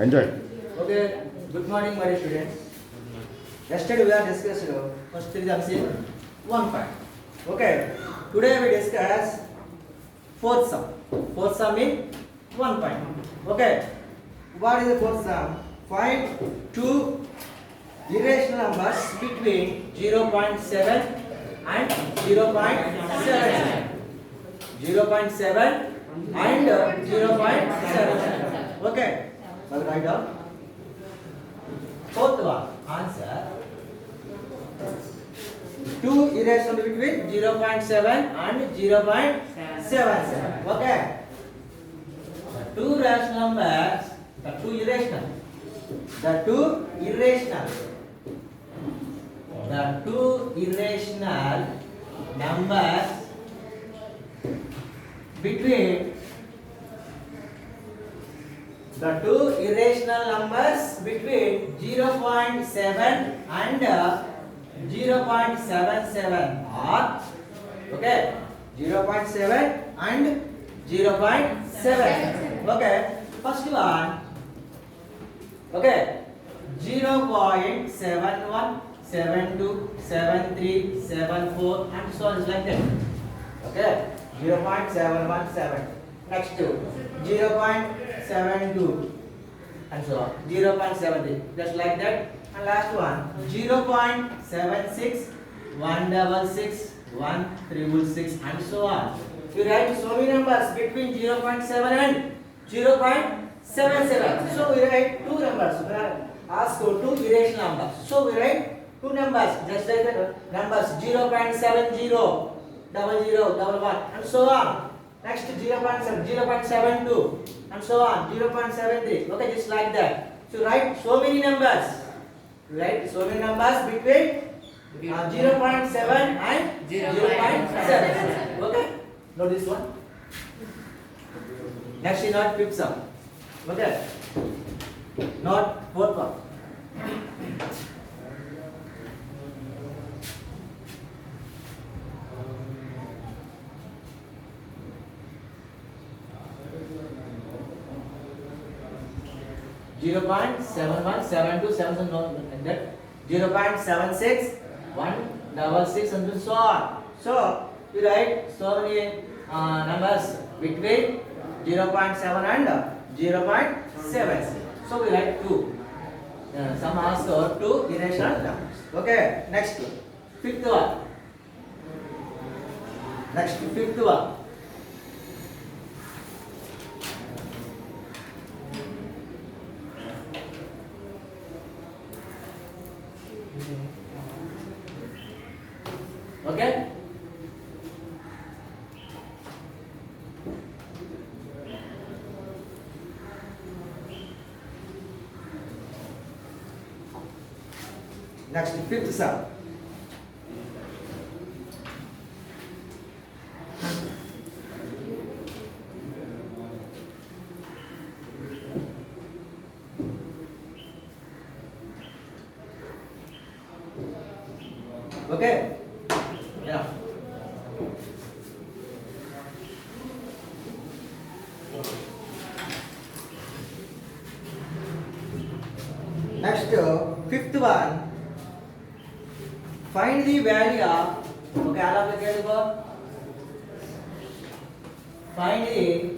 Enjoy. Okay, good morning, my students. Yesterday we are discussed first three example 1 point. Okay, today we discuss fourth sum. Fourth sum in 1 point. Okay, what is the fourth sum? Find two irrational numbers between 0.7 and 0.7. 0.7 and 0.7. Okay, so write down. Fourth one, answer. Two irrational between 0.7 and 0.77. Okay. The two rational numbers, the two irrational numbers between the two irrational numbers between 0.7 and 0.77 are okay 0.7 and 0.7. Okay, first one okay 0.71 72 73 74 and so on is like that. Okay, 0.717. Next to 0.72 and so on 0.70 just like that. And last one 0.76 166 1366 and so on. You write so many numbers between 0.7 and 0.77. So we write two numbers. We are asked for two irrational numbers. So we write two numbers just like that. Numbers 0.70 00 11 and so on. Next 0.7 0.72 and so on 0.73. Okay, just like that. So write so many numbers. Write so many numbers between 0.7 and 0.7. Okay, note this one. Next is not fifth sum. Okay, not fourth one. 0.71 72 7 no that 0.76 166 and so on. So we write so many numbers between 0.7 and 0.7. So we write two. Some also two irrational numbers. Okay, next fifth one. Next fifth one. Okay. Next, fifth sum. Okay. Yeah. Next, fifth one. Find the value of. Okay, all of you get it. Find the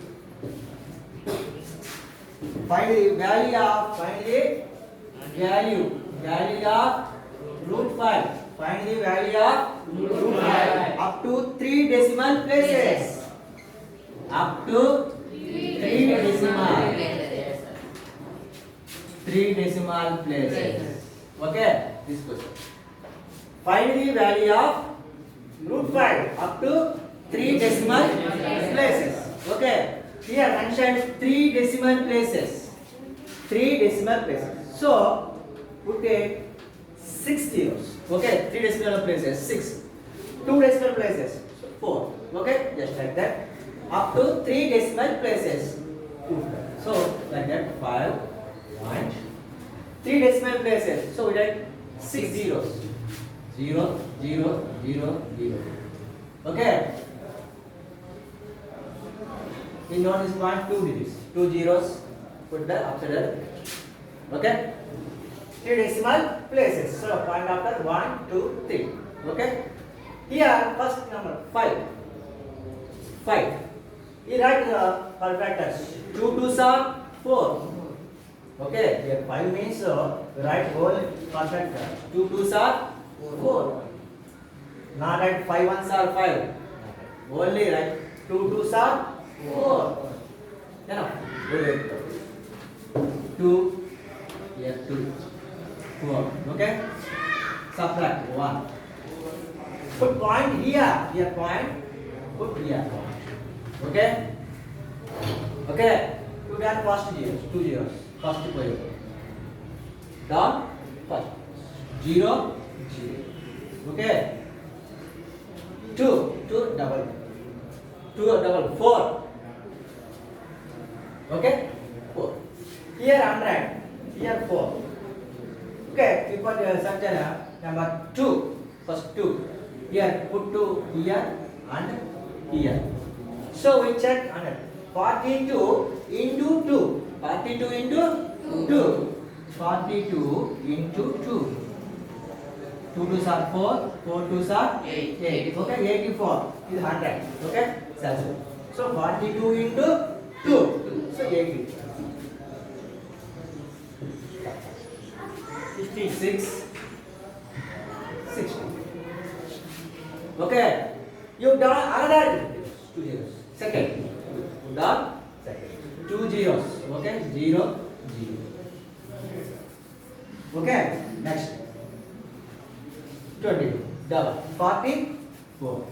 value of. Value of root 5. Find the value of root 5 up to 3 decimal places. Up to 3 decimal places. Okay, this question. Find the value of root 5 up to 3 decimal places. Okay, here mentioned 3 decimal places. 3 decimal places. So, we take 6 zeros. Okay, 3 decimal places, 6. 2 decimal places, 4. Okay, just like that. Up to 3 decimal places. So, like that, 5, 1, 3 decimal places. So, we write 6 zeros. 0, 0, 0, 0. Okay. In note this point 2 digits, 2 zeros, put the upside. Okay. 3 decimal places. So point after 1, 2, 3. Okay. Here first number 5. 5. He write the perfectors. 2 2s are 4. Okay. Here 5 means write whole perfector. 2 2s are 4. Not write 5 1s are 5. Only write 2 2s are 4. You know. 2. Here 2. 4. Okay. Subtract 1. Put point here. Here point. Put here. Okay. Okay. To that first zeros. 2 zeros. First point. Down. First. 0. 0. Okay. 2. 2 double. 2 double. 4. Okay. 4. Here 100. Here 4. Okay. We put such number 2. First 2. Here put 2 here and here. So we check 100. 42 into 2. 42 into 2. 42 into 2. 2 2s are 4. 4 2s are 8. Okay. 84 is 100. Okay. So 42 into 2. So 80. 56. 60. Okay. You done another 2 zeros. Second. Done. Second. 2 zeros. Okay. 0, 0. Okay. Next. 20. Double. 44.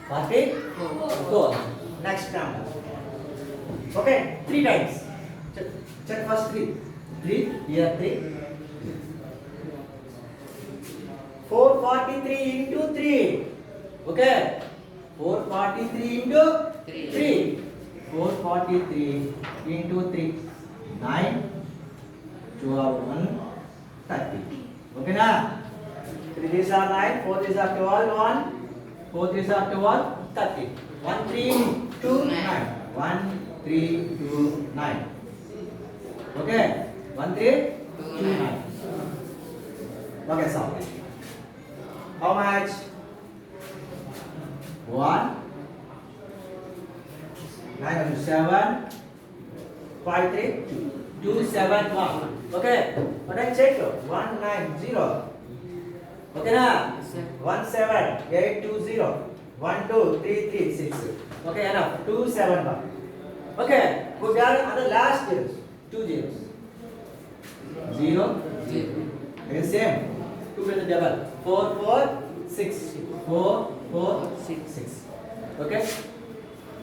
44. Next number. Okay. 3 times. Check first 3. 3. Here 3. 443 into 3. Okay. 443 into 3. 443 into 3. 9, 12, 1, 30. Okay na? 3 threes are 9, 4 threes are 12, 1. 4 threes are 12, 30. 1, 3, 2, 9. 1, 3, 2, 9. Okay. 1, 3, 2, 9. Okay, so. How much? 1, 9, 7, 5, 3, 2, 2, 7, 1. Okay. What I check? 1, 9, 0. Okay na? 1, 7, 8, 2, 0. 1, 2, 3, 3, 6. Okay, enough. 2, 7, 1. Okay. Put down on the last zeros. 2 zeros. 0, 0. Again same. 2 with the double. 4, 4, 6. 4, 4, 6, 6. Okay?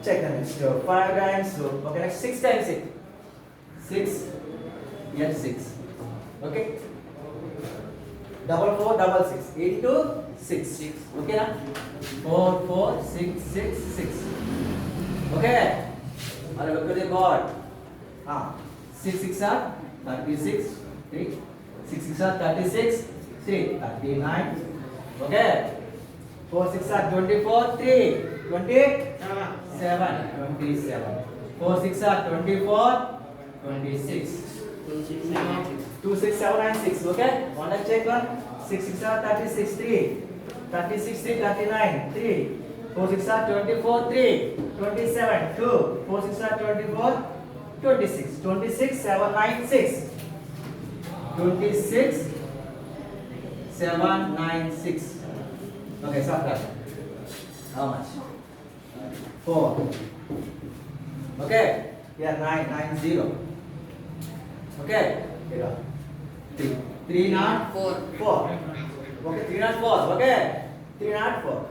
Check the next. 5 times. Okay, next 6 times 6. 6. Here 6. Okay? Double 4, double 6. 82, 6. Okay na? 4, 4, 6, 6, 6. Okay? Alright, look at the board. 6, 6 are 36, 3. 6, 6 are 36, 3. 39. Okay? 4, 6 are 24, 3. 27. 27. 4, 6 are 24, 26. 2, 6, 7 and 6. Okay? Want to check one? 6, 6 are 36, 3. 36, 3, 39, 3. 4, 6 are 24, 3. 27, 2. 4, 6 are 24, 26. 26, 7, 9, 6. 26, 7, 9, 6. Okay, subtract. How much? 4. Okay? Here 9, 9, 0. Okay? Here 3. 3 not 4. 4. Okay, 3 not 4. Okay? 3 not 4.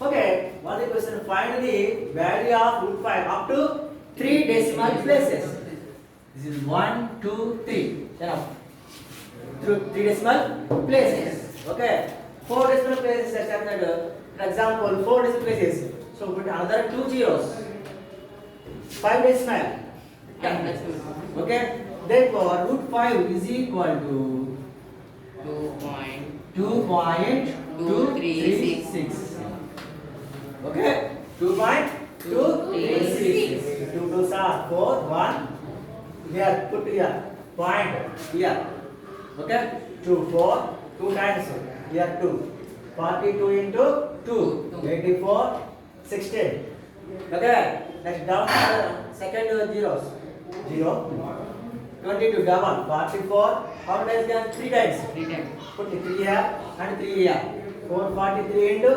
Okay, what is the question? Find the value of root 5 up to 3 decimal places. This is 1, 2, 3. Enough. 3 decimal places. Okay? 4 decimal places. For example, 4 decimal places. So put another 2 zeros. 5 decimal. Okay? Therefore, root 5 is equal to 2.236. Okay? 2.236. 2 2s are 4, 1. Here, put here. Point here. Okay? 2, 4. 2 times. Here 2. 42 into 2. 84. 16. Okay? Next down to the second zeros. 0. 22 double. 44. How many times can? 3 times. 3 times. Put the 3 here and 3 here. 443 into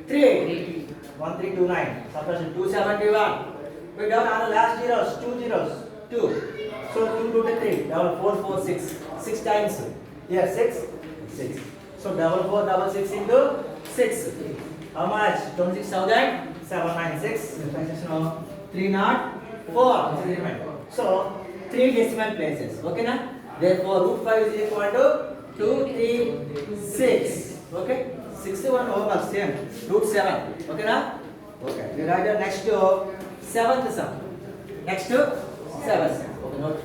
3. 1329. Subtraction 271. We down on the last zeros. 2 zeros. 2. So 2 to 3. Double 4, 4, 6. 6 times. Here 6. 6. So double 4, double 6 into 6. How much? 26,796. 304. So 3 decimal places. Okay na? Therefore root 5 is equal to 236. Okay? 61 over same. Root 7. Okay na? Okay. We write the next to 7th sum. Next to 7th. Okay, note.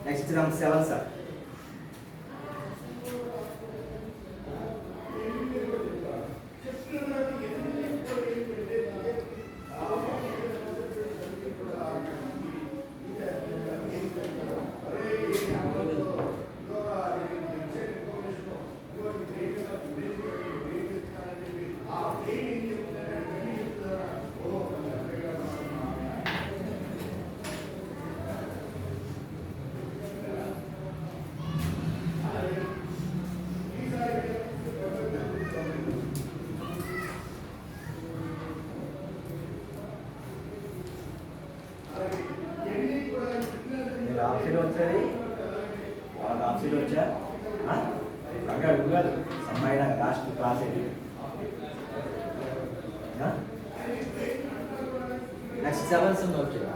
Next sum 7 sir. Option వచ్చేది వాళ్ళకి option వచ్చా అక్కడ అడుగుతారు అమ్మాయి last class ఏంటి next 7th sum వచ్చేది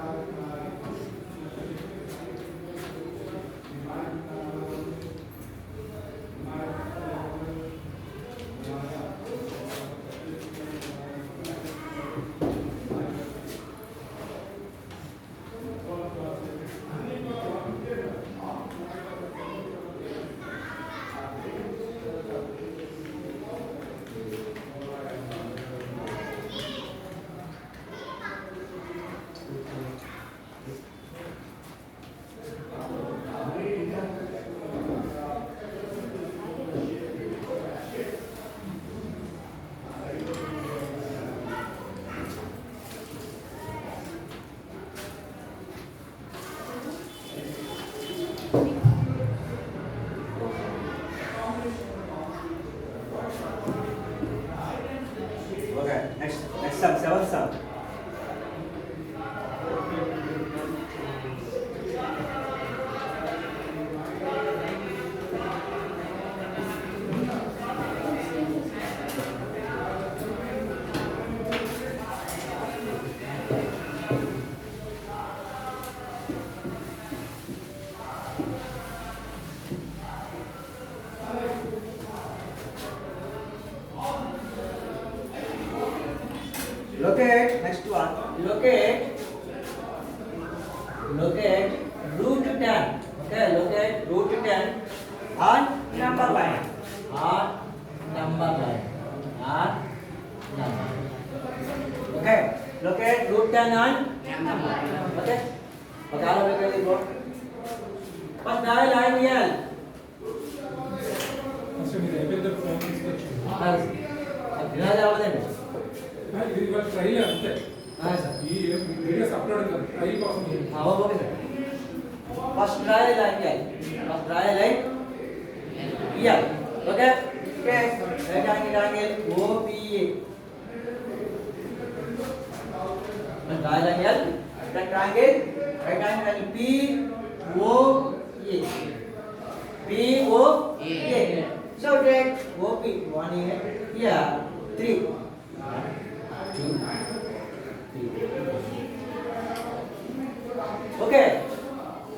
Okay, next sum, 7th sum. Locate next one. Locate root 10. Okay, locate root 10 on number line. On number line. On number. Okay, locate root 10 on number. Okay. Okay, how do we go? First line here. అసలు మీరు అయిపోయిన phone తీసుకొచ్చి వినాలి అవ్వదండి. ఇది ఇవాళ trial అంతే ఈ వీడియోస్ అప్లోడ్ కాదు ట్రై కోసం okay sir first triangle first triangle year okay okay right angle OPA triangle L rectangle right angle P O A so take OP 1 here 3 2 3 okay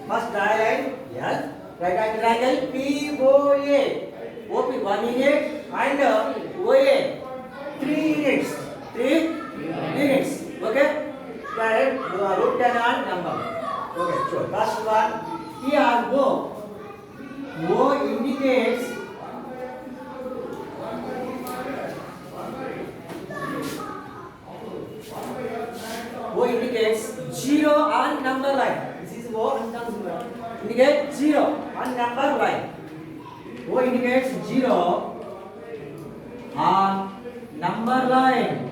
first triangle yes right angle triangle POA OP 1 and OA on number line. This is O and indicates 0 on number line. O indicates 0 on number line.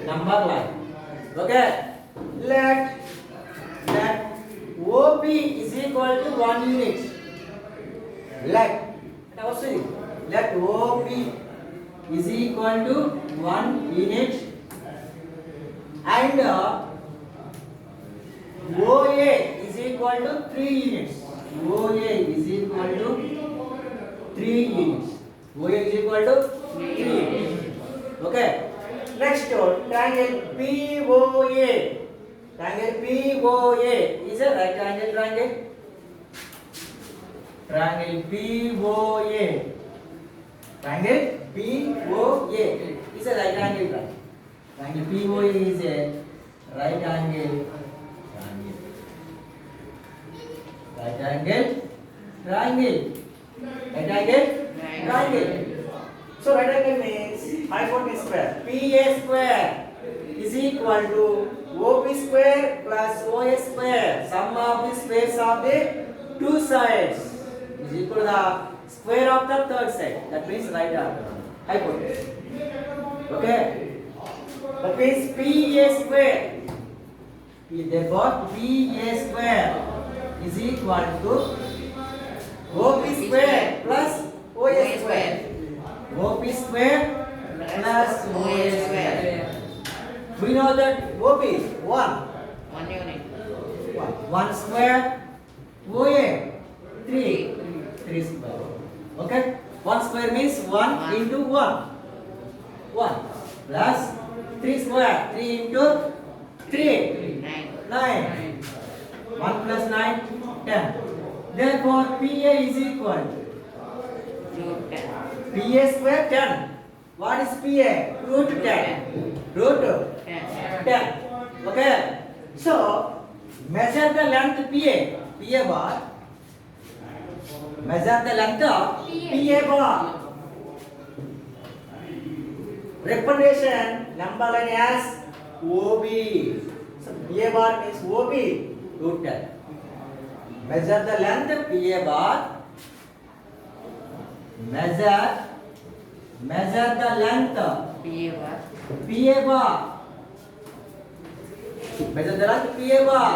Number line. Okay. Let OP is equal to 1 unit. Let OP is equal to 1 unit and OA is equal to 3 units. OA is equal to 3 units. OA is equal to 3 units. Okay. Next, triangle POA. Triangle POA is a right angle triangle. Triangle POA. Triangle POA is a right angle triangle. Triangle POA is a right angle triangle. Right angle triangle. Right angle triangle. So right angle means hypotenuse square. PA square is equal to OP square plus OA square. Sum of the squares of the two sides is equal to the square of the third side. That means right angle hypotenuse. Okay. That means PA square. Therefore, PA square is equal to OP square plus OA square. OP square plus OA square. We know that OP is 1. 1 unit. 1 square. OA 3. 3 square. Okay. 1 square means 1 into 1. 1 plus 3 square. 3 into 3. 9. 9. 1 plus 9. 10. Therefore, PA is equal to Root 10. PA square 10. What is PA? Root 10. Root 10. 10. Okay. So, measure the length PA. PA bar. Measure the length of PA bar. Representation number line as OB. So, PA bar means OB. Root 10. Measure the length PA bar. Measure the length PA bar. PA bar. Measure the length PA bar.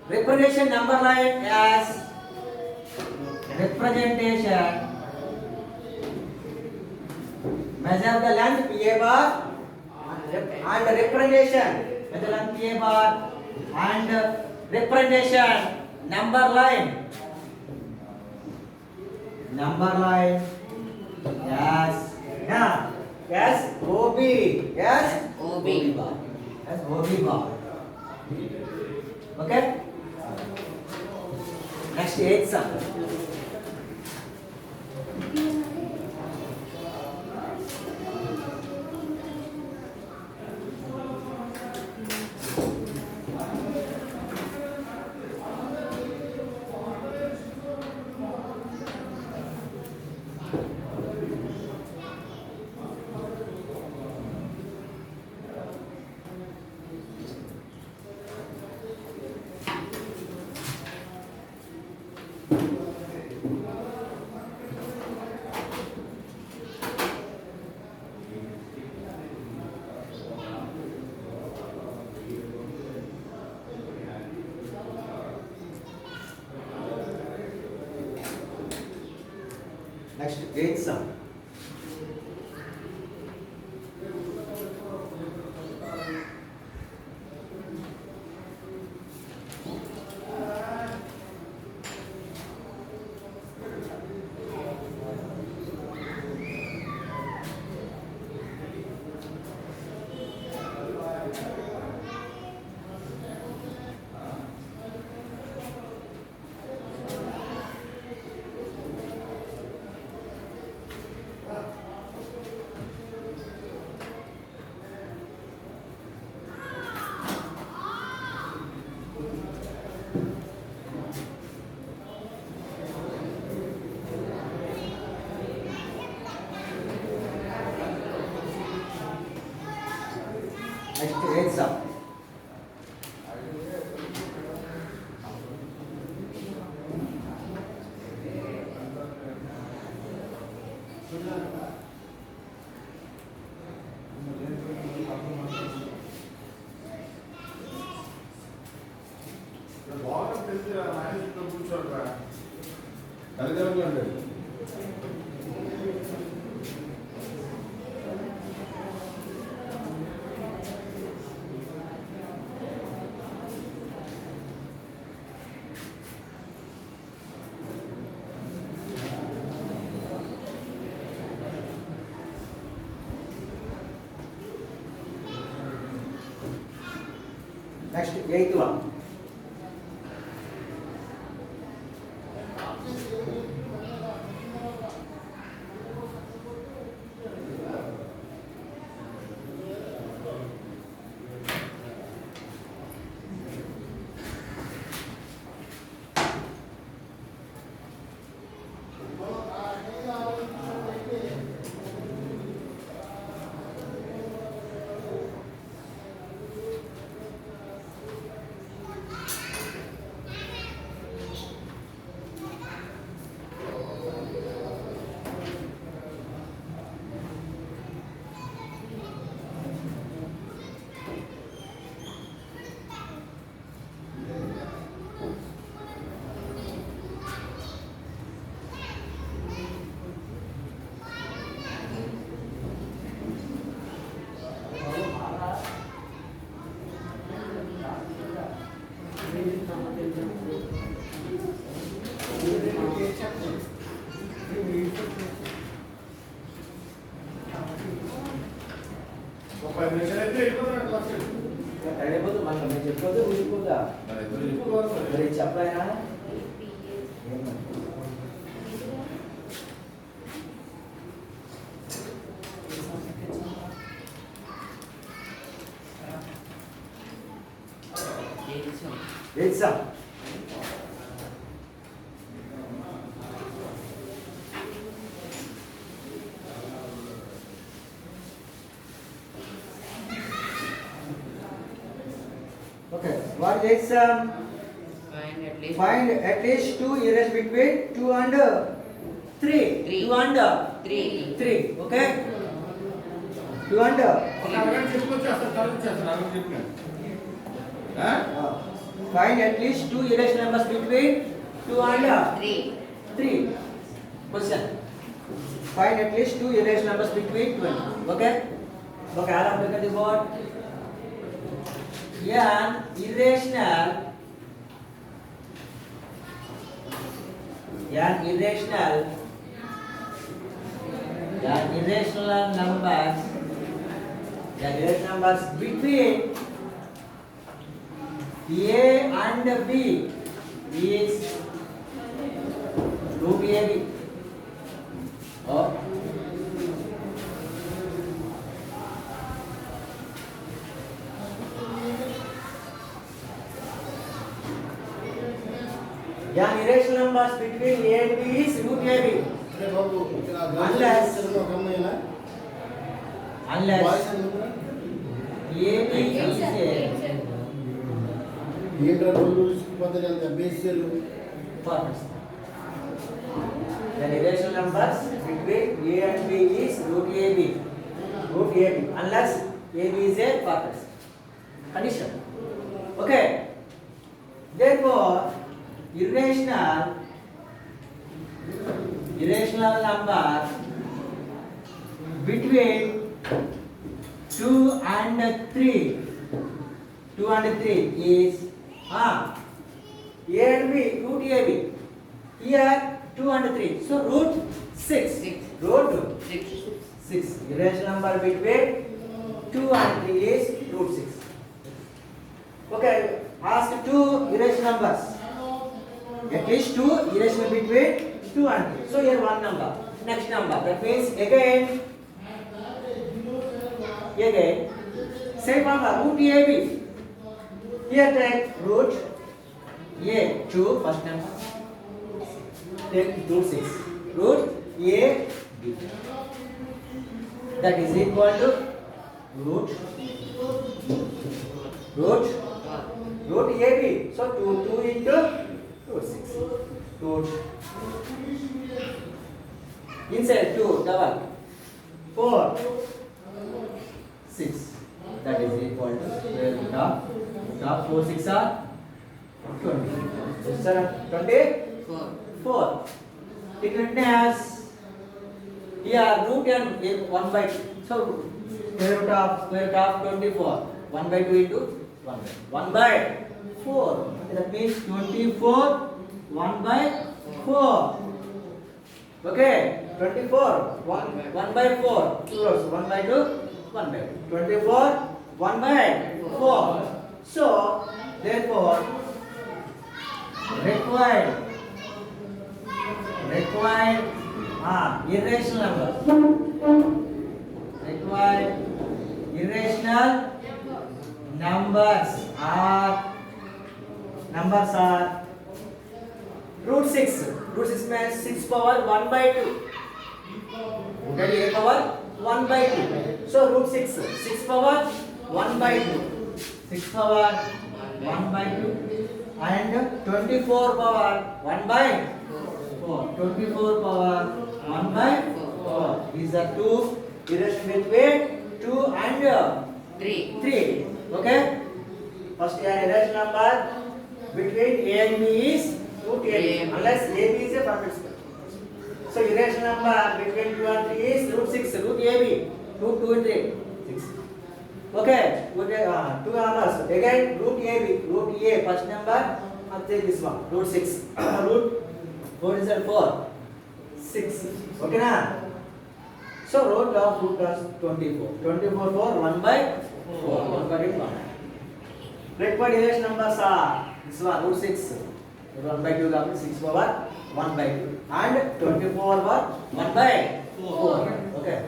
Representation number line as representation. Measure the length PA bar and representation. Measure length PA bar and representation number line. Number line. Yes. Now, yes, OB. Yes, OB. bar. Yes, OB bar. Okay. Next, 8th sum. Next, 8th sum. బాగా తెలిసి నాయకుడితో కూర్చోరా తల్లిదండ్రులు అండి Next, eighth one. ఒక 10 నిమిషాలు అయితే అయిపోతుంది class అయిపోతుంది మనం నేను చెప్పొద్దు ఊరుకుందా మరి ఎదురు చెప్పుకోవాలి మరి చెప్పాయనా exam okay what is exam Find find at least at least two errors between 2 and 3 Three. 2 and 3. 3 okay 2 and ఒక అరగంట చెప్పుకొచ్చేస్తాను చదివించేస్తాను అరగంట చెప్పినాను find at least two irrational numbers between 2 and 3. 3 question find at least two irrational numbers between 20 okay okay I'll look at the board an irrational numbers between A and B is root AB or an irrational numbers between A and B is root AB unless AB is a ఏంట్రా రోజు పద్ధతి అంత బేసియల్ First, the irrational numbers between A and B is root AB, unless AB is a factor. Condition. Okay. Therefore, irrational number between 2 and 3 is A and B, root AB. Here 2 and 3. So root 6. Six. Root 6. 6. Irrational number between 2 and 3 is root 6. Okay. Ask two irrational numbers. At least two irrational between 2 and 3. So here one number. Next number. That means again. Same number. Root AB. Here take root A 2 first number. Take root 6. Root A B. That is equal to root AB. So 2 into root 6. Root Inside 2 double 4 6. That is equal to square root of 4 6 are 20. Yes, sir. 24. It written as here root and 1 by 2. So square root of 24. 1 by 2 into 1 by 4. That means 24 1 by 4. Okay, 24 1 by 4. Close. 1 by 2 1 by 2. 24 1 by 4. So therefore required irrational numbers are root 6. Root 6 means 6 power 1 by 2. That is a power 1 by 2. So root 6 power 1 by 2. 6 power 1 by 2 and 24 power 1 by 4. 24 power 1 by 4. These are two irrational between 2 and 3. Okay? First irrational number between A and B is root AB. Unless AB is a perfect square. So irrational number between 2 and 3 is root 6. Root AB. Root 2 and 3. 6. Okay. Two numbers. Again root AB. Root A first number. And take this one. Root 6. Root 4 is 4. 6. Okay na? So root of 24. 24 4 1 by 4. 1 by 1. Required irrational numbers are this one root 6. 1 by 2 6 power 1 by 2 and 24 over 1 by 4. Okay. Okay.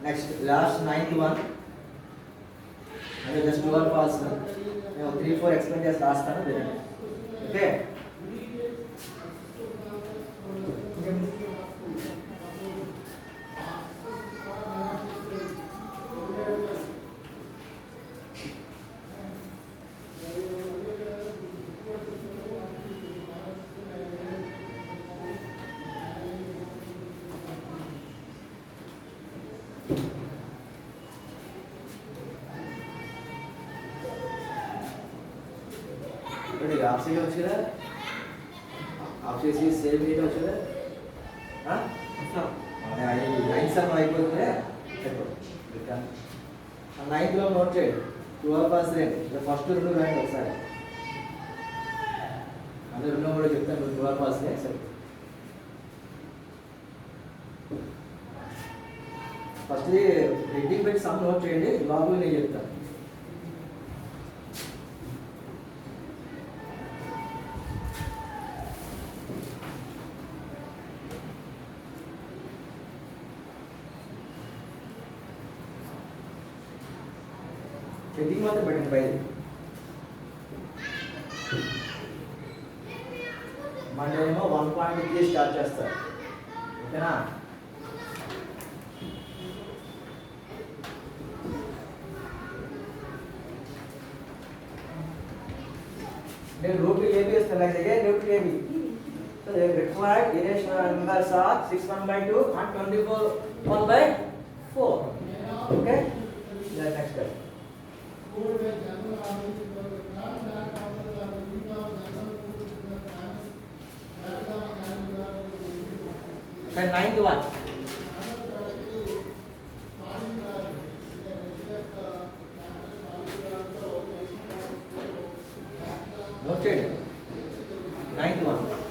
Next, last 9th one. And just 2 or false. 3 4 explain just last time. Okay. आपसे क्या होता है? आपसे इसी same ही होता है? हाँ? हाँ ये 9 सब आई को है? देखो बेटा 9 किलो नोट है 12 पास रे the first రెండు రాయండి ఒకసారి అదే రెండు కూడా చెప్తాను 12 పాస్ రే సరే ఫస్ట్ హెడ్డింగ్ పెట్టి సమ్ నోట్ చేయండి లాగు నేను చెప్తాను హెడ్డింగ్ మాత్రం పెట్టండి పైది మండే ఏమో 1.3 స్టార్ట్ చేస్తారు ఓకేనా నేను రూట్ ఏబి ఇస్తాను అలాగే root AB so required irrational numbers are 6 1 by 2 and 24 1 by 4 okay next then 9th one noted 9th one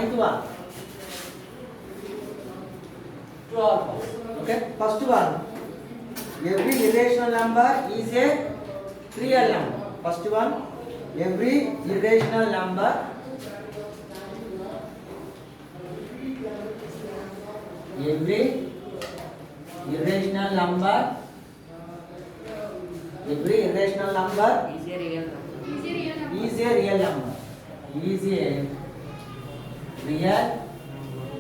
ninth one. True or false? Okay. First one. Every irrational number is a real number. First one. Every irrational number is Is a real number. a real number. Is a real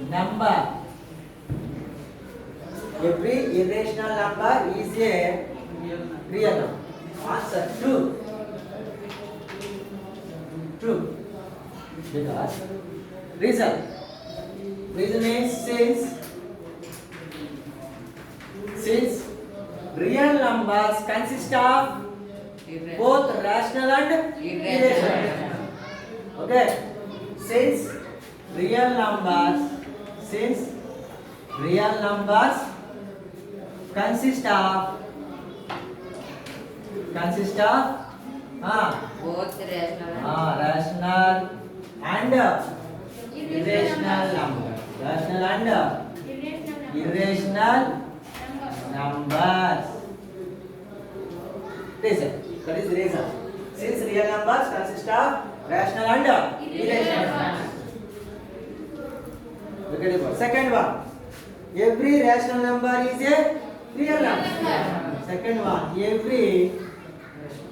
number. Every irrational number is a real number. Answer true. True. Because reason is since real numbers consist of both rational and irrational. Okay. Since real numbers consist of Both rational rational and irrational numbers. Rational and irrational numbers. Reason. That is the reason. Since real numbers consist of rational and irrational numbers. Look at it. Second one. Every rational number is a real number. Second one. Every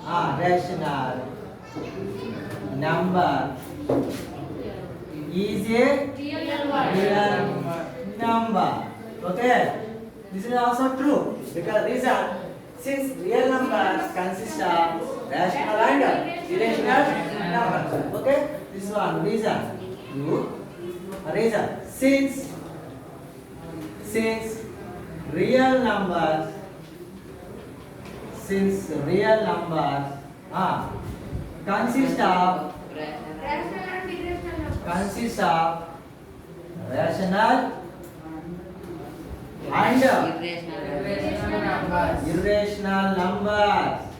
rational number is a real number. Okay. This is also true because reason since real numbers consist of rational and irrational numbers. Okay. This one reason. Reason since real numbers consist of rational and irrational irrational numbers.